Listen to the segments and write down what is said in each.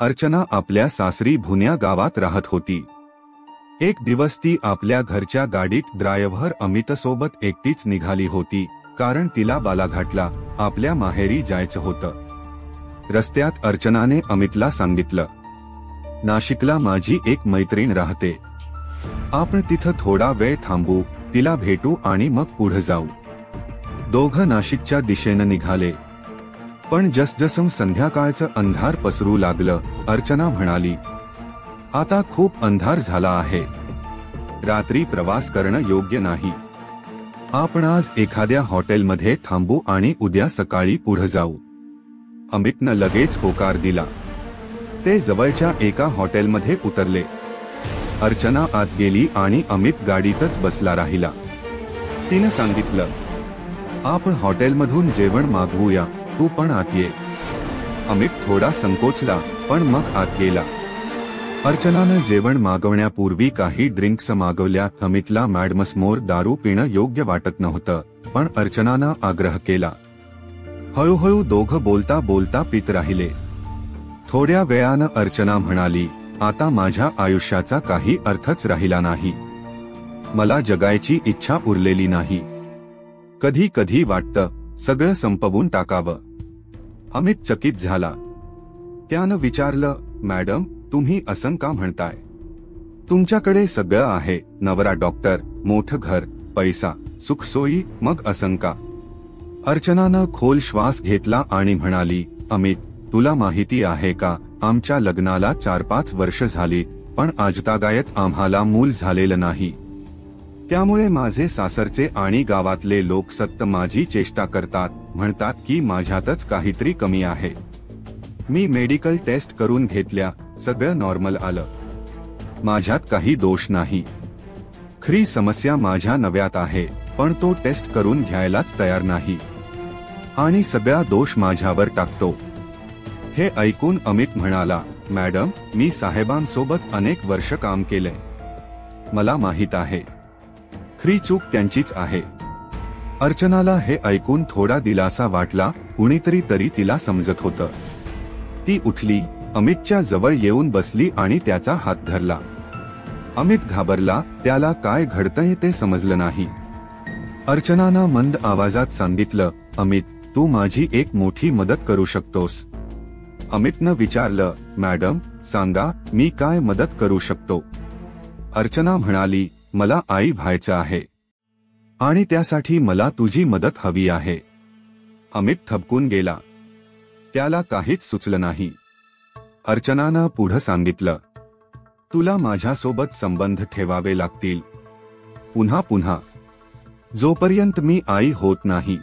अर्चना आपल्या सासरी भुन्या गावात राहत होती। एक दिवस ती आपल्या घरच्या गाडीत ड्रायव्हर अमितसोबत एकटीच निघाली होती, कारण तिला बालाघाटला आपल्या माहेरी जायचं होतं। रस्त्यात अर्चनाने अमितला सांगितलं, नाशिकला माझी एक मैत्रीण राहते, आपण तिथं थोडा वेळ थांबू, तिला भेटू आणि मग पुढे जाऊ। दोघं नाशिकच्या दिशेनं निघाले, पण जसजसं संध्याकाळचं अंधार पसरू लागलं, अर्चना म्हणाली, आता खूप अंधार झाला आहे, रात्री प्रवास करणं योग्य नाही, आपण आज एखाद्या हॉटेलमध्ये थांबू आणि उद्या सकाळी पुढे जाऊ। अमितनं लगेच होकार दिला। ते जवळच्या एका हॉटेलमध्ये उतरले। अर्चना आत गेली आणि अमित गाडीतच बसला राहिला। तिनं सांगितलं, आपण हॉटेलमधून जेवण मागवूया, तू पण आत ये। अमित थोडा संकोचला, पण मग आत गेला। अर्चनानं जेवण मागवण्यापूर्वी काही ड्रिंक्स मागवल्या। अमितला मॅडमसमोर दारू पिणं योग्य वाटत नव्हतं, पण अर्चनानं आग्रह केला। हळूहळू दोघं बोलता बोलता पित राहिले। थोड्या वेळानं अर्चना म्हणाली, आता माझ्या आयुष्याचा काही अर्थच राहिला नाही, मला जगायची इच्छा उरलेली नाही, कधी कधी वाटतं सगळं संपवून टाकावं। अमित चकित झाला। त्यानं विचारलं, मॅडम तुम्ही असं का म्हणताय? तुमच्याकडे सगळं आहे, नवरा डॉक्टर, मोठं घर, पैसा, सुखसोयी, मग असं का? अर्चनानं खोल श्वास घेतला आणि म्हणाली, अमित तुला माहिती आहे का, आमच्या लग्नाला 4-5 वर्ष झाली, पण आजतागायत आम्हाला मूल झालेलं नाही। त्यामुळे माझे सासरचे आणि गावातले लोक सतत माझी चेष्टा करतात, म्हणतात की माझ्यातच काहीतरी कमी आहे। मी मेडिकल टेस्ट करून घेतल्या, सगळं नॉर्मल आलं, माझ्यात काही दोष नाही। खरी समस्या माझ्या नव्यात आहे, पण तो टेस्ट करून घ्यायलाच तयार नाही आणि सगळा दोष माझ्यावर टाकतो। हे ऐकून अमित म्हणाला, मॅडम मी साहेबांसोबत अनेक वर्ष काम केलंय, मला माहित आहे, खरी चूक त्यांचीच आहे। अर्चनाला हे ऐकून थोडा दिलासा वाटला, कुणीतरी तरी तिला समजत होतं। ती उठली, अमितच्या जवळ येऊन बसली आणि त्याचा हात धरला। अमित घाबरला, त्याला काय घडतंय ते समजलं नाही। अर्चनानं मंद आवाजात सांगितलं, अमित तू माझी एक मोठी मदत करू शकतोस। अमितनं विचारलं, मॅडम सांगा, मी काय मदत करू शकतो? अर्चना म्हणाली, मला आई व्हायचं आहे आणि त्यासाठी मला तुझी मदत हवी आहे। अमित थबकून गेला, त्याला काहीच सुचलं नाही। अर्चनानं पुढं सांगितलं, तुला माझ्यासोबत संबंध ठेवावे लागतील, पुन्हा पुन्हा, जोपर्यंत मी आई होत नाही।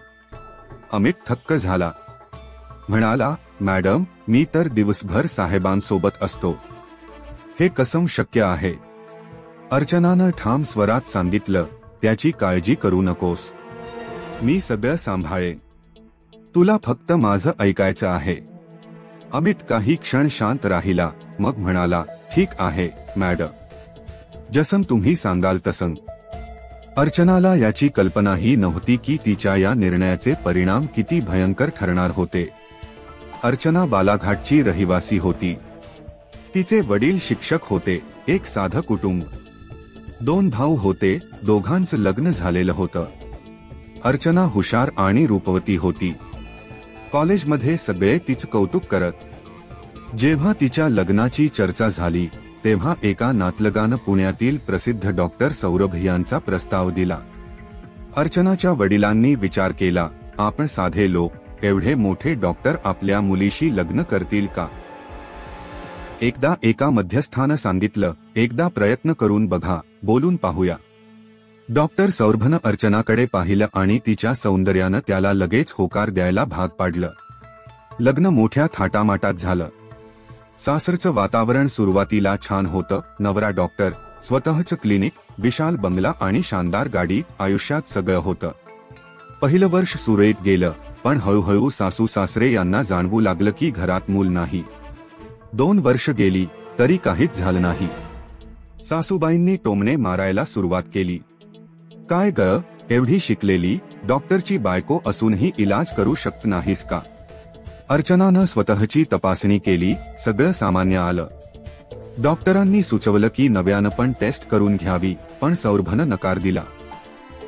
अमित थक्क झाला, म्हणाला, मॅडम मी तर दिवसभर साहेबांसोबत असतो, हे कसं शक्य आहे? अर्चनानं ठाम स्वरात सांगितलं, त्याची काळजी करू नकोस, मी सगळं सांभाळेन, तुला फक्त माझं ऐकायचं आहे। अमित काही क्षण शांत राहिला, मग म्हणाला, ठीक आहे मॅडम, जसं तुम्ही सांगाल तसं। अर्चनाला याची कल्पनाही नव्हती की तिच्या या निर्णयाचे परिणाम किती भयंकर ठरणार होते। अर्चना बालाघाटची रहिवासी होती, तिचे वडील शिक्षक होते, एक साधं कुटुंब, 2 भाऊ होते, दोघांचं लग्न झालेलं होतं। अर्चना हुशार आणि रूपवती होती, कॉलेजमध्ये सगळे तिचं कौतुक करत। जेव्हा तिच्या लग्नाची चर्चा झाली, तेव्हा एका नातलगानं पुण्यातील प्रसिद्ध डॉक्टर सौरभ यांचा प्रस्ताव दिला। अर्चनाच्या वडिलांनी विचार केला, आपण साधे लोक, एवढे मोठे डॉक्टर आपल्या मुलीशी लग्न करतील का? एकदा एका मध्यस्थानं सांगितलं, एकदा प्रयत्न करून बघा, बोलून पाहूया। डॉक्टर सौरभनं अर्चनाकडे पाहिलं आणि तिच्या सौंदर्यानं त्याला लगेच होकार द्यायला भाग पाडलं। लग्न मोठ्या थाटामाटात झालं। सासरचं वातावरण सुरुवातीला छान होतं, नवरा डॉक्टर, स्वतःचं क्लिनिक, विशाल बंगला आणि शानदार गाडी, आयुष्यात सगळं होतं। पहिलं वर्ष सुरळीत गेलं, पण हळूहळू सासू सासरे यांना जाणवू लागलं की घरात मूल नाही। 2 वर्ष गेली तरी काहीच झालं नाही। सासूबाईंनी टोमणे मारायला सुरुवात केली, काय ग, एवढी शिकलेली, डॉक्टरची बायको असूनही इलाज करू शकत नाहीस का? अर्चनानं स्वतःची तपासणी केली, सगळं सामान्य आलं. डॉक्टरांनी सुचवलं की नव्यानं पण टेस्ट करून घ्यावी, पण सौरभनं नकार दिला.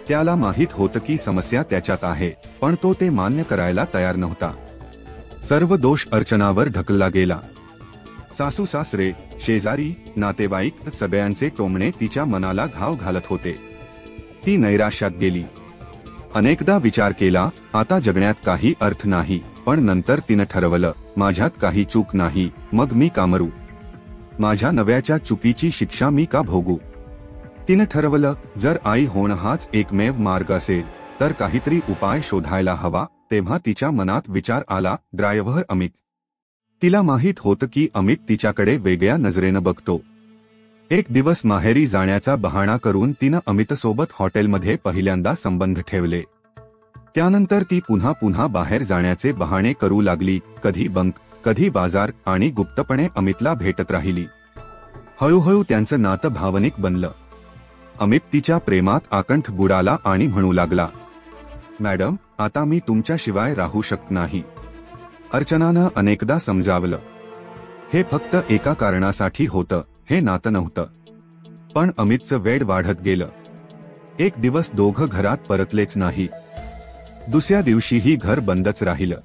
त्याला माहित होतं की समस्या त्याच्यात आहे, पण तो ते मान्य करायला तयार नव्हता. सर्व दोष अर्चनावर ढकलला गेला. सासू सासरे, शेजारी, नातेवाईक सगळ्यांचे टोमणे तिच्या मनाला घाव घालत होते. ती नैराश्यात गेली. अनेकदा विचार केला, आता जगण्यात काही अर्थ नाही, पण नंतर तिनं ठरवलं, माझ्यात काही चूक नाही, मग मी का मरू? माझ्या नव्याच्या चुकीची शिक्षा मी का भोगू? तिनं ठरवलं, जर आई होणं हाच एकमेव मार्ग असेल तर काहीतरी उपाय शोधायला हवा. तेव्हा तिच्या मनात विचार आला, ड्रायव्हर अमित. तिला माहित होतं की अमित तिच्याकडे वेगळ्या नजरेनं बघतो. एक दिवस माहेरी जाण्याचा बहाणा करून तिनं अमितसोबत हॉटेलमध्ये पहिल्यांदा संबंध ठेवले. त्यानंतर ती पुन्हा पुन्हा बाहेर जाण्याचे बहाणे करू लागली, कधी बंक, कधी बाजार, आणि गुप्तपणे अमितला भेटत राहिली. हळूहळू त्यांचं नातं भावनिक बनलं. अमित तिच्या प्रेमात आकंठ बुडाला आणि म्हणू लागला, मॅडम, आता मी तुमच्याशिवाय राहू शकत नाही. अर्चनानं अनेकदा समजावलं, हे फक्त एका कारणासाठी होतं, हे नातं नव्हतं. पण अमितचं वेड वाढत गेलं. एक दिवस दोघं घरात परतलेच नाही. दुसऱ्या दिवशीही घर बंदच राहिलं.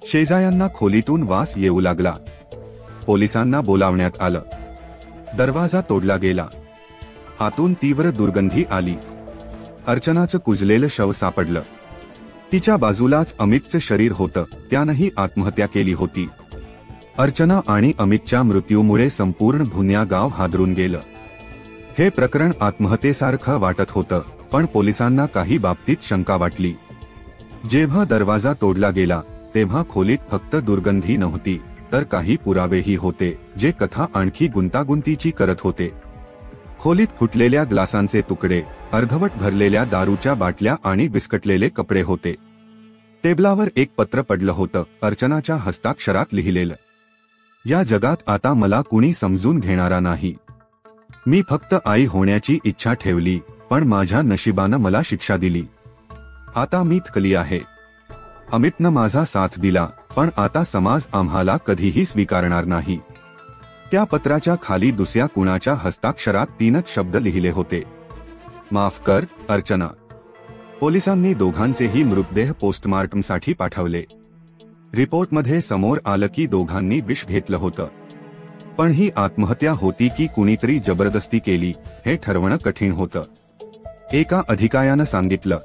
शेजाऱ्यांना खोलीतून वास येऊ लागला. पोलिसांना बोलावण्यात आलं. दरवाजा तोडला गेला. आतून तीव्र दुर्गंधी आली. अर्चनाचं कुजलेलं शव सापडलं. तिच्या बाजूलाच अमितचं शरीर होतं. त्यानंही आत्महत्या केली होती. अर्चना आणि अमितच्या मृत्यूमुळे संपूर्ण भुन्या गाव हादरून गेलं. हे प्रकरण आत्महत्येसारखं वाटत होतं, पण पोलिसांना काही बाबतीत शंका वाटली. जेव्हा दरवाजा तोडला गेला तेव्हा खोलीत फक्त दुर्गंधी नव्हती, तर काही पुरावेही होते, जे कथा आणखी गुंतागुंतीची करत होते. खोलीत फुटलेल्या ग्लासांचे तुकडे, अर्धवट भरलेल्या दारूच्या बाटल्या आणि विस्कटलेले कपडे होते. टेबलावर एक पत्र पडलं होतं, अर्चनाच्या हस्ताक्षरात लिहिलेलं, या जगात आता मला कुणी समजून घेणारा नाही. मी फक्त आई होण्याची इच्छा ठेवली, पण माझ्या नशिबानं मला शिक्षा दिली. आता मी थकली आहे. अमितनं माझा साथ दिला, पण आता समाज आम्हाला कधीही स्वीकारणार नाही. त्या पत्राच्या खाली दुसऱ्या कुणाच्या हस्ताक्षरात 3च शब्द लिहिले होते, माफ कर, अर्चना. पोलिसांनी दोघांचेही मृतदेह पोस्टमार्टमसाठी पाठवले. रिपोर्टमध्ये समोर आलं की दोघांनी विष घेतलं होतं. पण ही आत्महत्या होती की कुणीतरी जबरदस्ती केली, हे ठरवणं कठीण होतं. एका अधिकाऱ्यानं सांगितलं,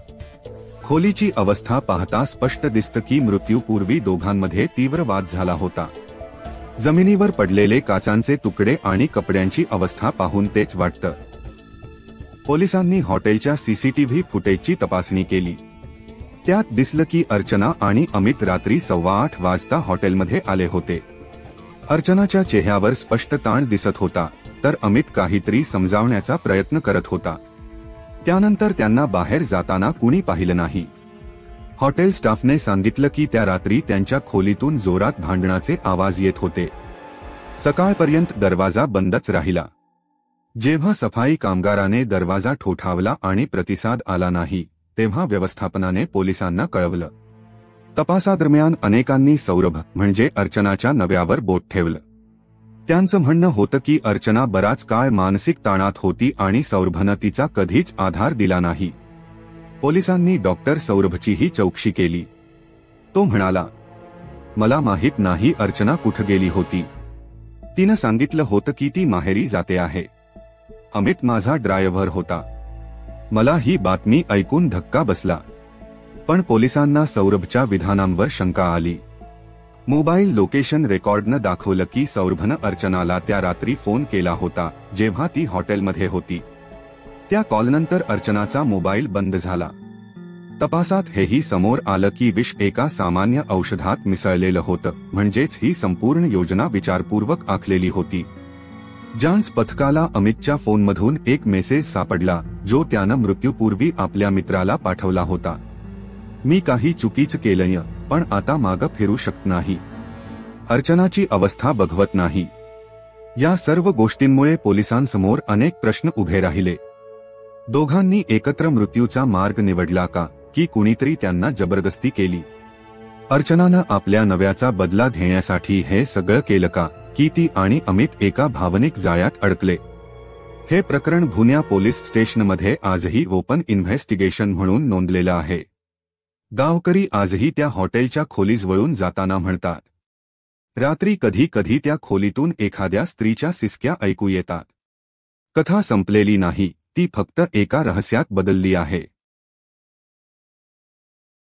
खोलीची अवस्था पाहता स्पष्ट दिसतं की मृत्यूपूर्वी दोघांमध्ये तीव्र वाद झाला होता. जमिनीवर पडलेले काचांचे तुकडे आणि कपड्यांची अवस्था पाहून तेच वाटतं. पोलिसांनी हॉटेलच्या सीसीटीव्ही फुटेजची तपासणी केली. त्यात दिसलं की अर्चना आणि अमित रात्री 8:15 वाजता हॉटेलमध्ये आले होते. अर्चनाच्या चेहऱ्यावर स्पष्ट ताण दिसत होता, तर अमित काहीतरी समजावण्याचा प्रयत्न करत होता. त्यानंतर त्यांना बाहेर जाताना कुणी पाहिलं नाही. हॉटेल स्टाफने सांगितलं की त्या रात्री त्यांच्या खोलीतून जोरात भांडणाचे आवाज येत होते. सकाळपर्यंत दरवाजा बंदच राहिला. जेव्हा सफाई कामगाराने दरवाजा ठोठावला आणि प्रतिसाद आला नाही, तेव्हा व्यवस्थापनाने पोलिसांना कळवलं. तपासादरम्यान अनेकांनी सौरभ म्हणजे अर्चनाच्या नव्यावर बोट ठेवलं. त्यांचं म्हणणं होतं की अर्चना बराच काळ मानसिक ताणात होती आणि सौरभनं तिचा कधीच आधार दिला नाही. पोलिसांनी डॉक्टर सौरभचीही चौकशी केली. तो म्हणाला, मला माहित नाही अर्चना कुठं गेली होती. तिनं सांगितलं होतं की ती माहेरी जाते आहे. अमित माझा ड्रायव्हर होता. मला ही बातमी ऐकून धक्का बसला. पण पोलिसांना सौरभच्या विधानांवर शंका आली. मोबाईल लोकेशन रेकॉर्डनं दाखवलं की सौरभनं अर्चनाला त्या रात्री फोन केला होता जेव्हा ती हॉटेलमध्ये होती. त्या कॉलनंतर अर्चनाचा मोबाईल बंद झाला. तपासात हेही समोर आलं की विष एका सामान्य औषधात मिसळलेलं होतं, म्हणजेच ही संपूर्ण योजना विचारपूर्वक आखलेली होती. जांच पथकाला अमितच्या फोनमधून एक मेसेज सापडला, जो त्यानं मृत्यूपूर्वी आपल्या मित्राला पाठवला होता. मी काही चुकीचं केलंय, पण आता मागं फिरू शकत नाही. अर्चनाची अवस्था बघवत नाही. या सर्व गोष्टींमुळे पोलिसांसमोर अनेक प्रश्न उभे राहिले. दोघांनी एकत्र मृत्यूचा मार्ग निवडला का, की कुणीतरी त्यांना जबरदस्ती केली? अर्चनानं आपल्या नव्याचा बदला घेण्यासाठी हे सगळं केलं का, की ती आणि अमित एका भावनिक जाळ्यात अडकले? हे प्रकरण भुन्या पोलीस स्टेशनमध्ये आजही ओपन इन्व्हेस्टिगेशन म्हणून नोंदलेलं आहे. गावकरी आजही त्या हॉटेलच्या खोलीजवळून जाताना म्हणतात, रात्री कधी कधी त्या खोलीतून एखाद्या स्त्रीच्या सिसक्या ऐकू येतात. कथा संपलेली नाही, ती फक्त एका रहस्यात बदलली आहे.